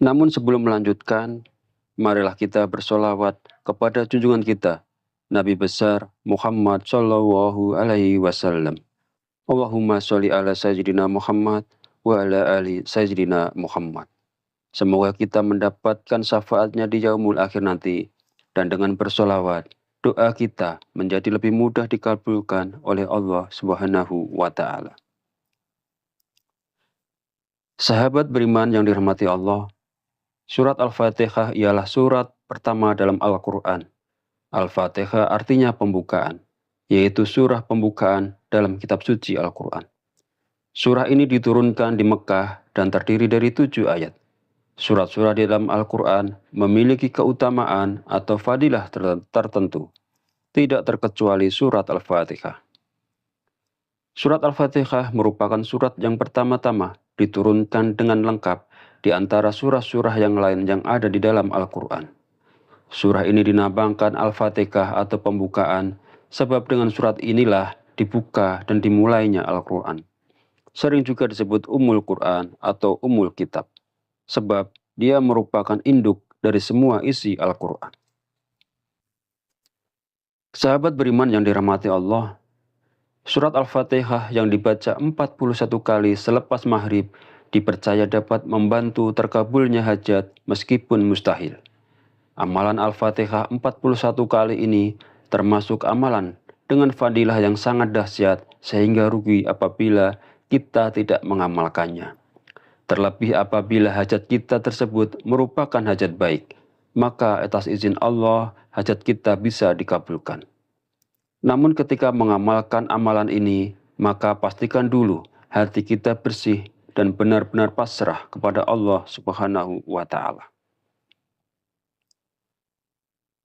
Namun sebelum melanjutkan, marilah kita bersolawat kepada junjungan kita, Nabi besar Muhammad Shallallahu Alaihi Wasallam. Allahumma sholli ala Sayyidina Muhammad wa ala ali Sayyidina Muhammad. Semoga kita mendapatkan syafaatnya di yaumul akhir nanti, dan dengan bersolawat, doa kita menjadi lebih mudah dikabulkan oleh Allah Subhanahu wa Ta'ala. Sahabat beriman yang dirahmati Allah, surat Al-Fatihah ialah surat pertama dalam Al-Quran. Al-Fatihah artinya pembukaan, yaitu surah pembukaan dalam kitab suci Al-Quran. Surah ini diturunkan di Mekah dan terdiri dari 7 ayat. Surat-surat di dalam Al-Quran memiliki keutamaan atau fadilah tertentu, tidak terkecuali surat Al-Fatihah. Surat Al-Fatihah merupakan surat yang pertama-tama diturunkan dengan lengkap di antara surah-surah yang lain yang ada di dalam Al-Quran. Surah ini dinamakan Al-Fatihah atau pembukaan, sebab dengan surat inilah dibuka dan dimulainya Al-Quran. Sering juga disebut Ummul Quran atau Ummul Kitab, sebab dia merupakan induk dari semua isi Al-Quran. Sahabat beriman yang dirahmati Allah, surat Al-Fatihah yang dibaca 41 kali selepas maghrib dipercaya dapat membantu terkabulnya hajat meskipun mustahil. Amalan Al-Fatihah 41 kali ini termasuk amalan dengan fadilah yang sangat dahsyat sehingga rugi apabila kita tidak mengamalkannya. Terlebih apabila hajat kita tersebut merupakan hajat baik, maka atas izin Allah hajat kita bisa dikabulkan. Namun ketika mengamalkan amalan ini, maka pastikan dulu hati kita bersih dan benar-benar pasrah kepada Allah Subhanahu wa Ta'ala.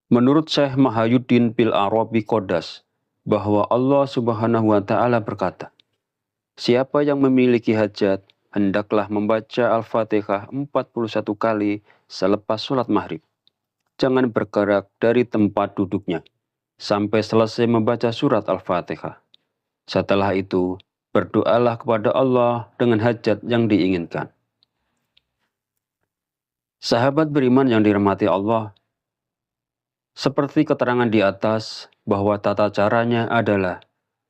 Menurut Syekh Mahayuddin bil Arabi Qodas, bahwa Allah Subhanahu wa Ta'ala berkata, siapa yang memiliki hajat, hendaklah membaca Al-Fatihah 41 kali selepas sholat maghrib. Jangan bergerak dari tempat duduknya sampai selesai membaca surat Al-Fatihah. Setelah itu, berdoalah kepada Allah dengan hajat yang diinginkan. Sahabat beriman yang dirahmati Allah, seperti keterangan di atas bahwa tata caranya adalah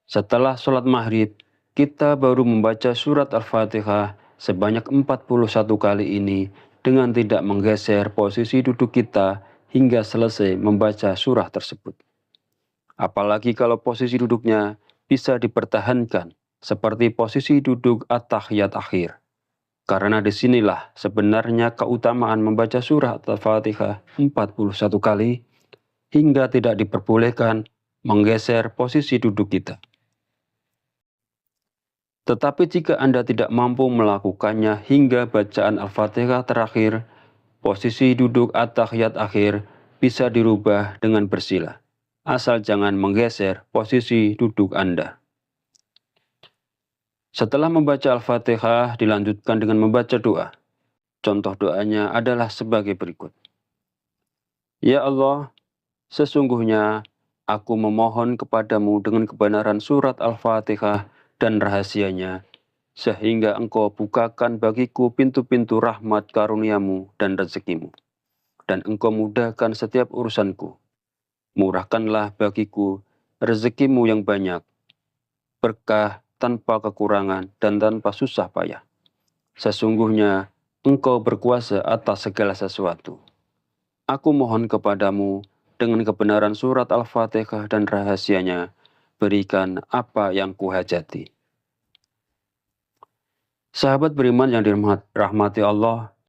setelah sholat maghrib, kita baru membaca surat Al-Fatihah sebanyak 41 kali ini dengan tidak menggeser posisi duduk kita hingga selesai membaca surah tersebut. Apalagi kalau posisi duduknya bisa dipertahankan seperti posisi duduk at-tahiyat akhir. Karena disinilah sebenarnya keutamaan membaca surah Al-Fatihah 41 kali hingga tidak diperbolehkan menggeser posisi duduk kita. Tetapi jika Anda tidak mampu melakukannya hingga bacaan Al-Fatihah terakhir, posisi duduk at-tahiyat akhir bisa dirubah dengan bersila, asal jangan menggeser posisi duduk Anda. Setelah membaca Al-Fatihah, dilanjutkan dengan membaca doa. Contoh doanya adalah sebagai berikut. Ya Allah, sesungguhnya aku memohon kepadamu dengan kebenaran surat Al-Fatihah dan rahasianya, sehingga engkau bukakan bagiku pintu-pintu rahmat karuniamu dan rezekimu, dan engkau mudahkan setiap urusanku. Murahkanlah bagiku rezekimu yang banyak, berkah tanpa kekurangan dan tanpa susah payah. Sesungguhnya Engkau berkuasa atas segala sesuatu. Aku mohon kepadamu dengan kebenaran surat Al-Fatihah dan rahasianya, berikan apa yang kuhajati. Sahabat beriman yang dirahmati Allah,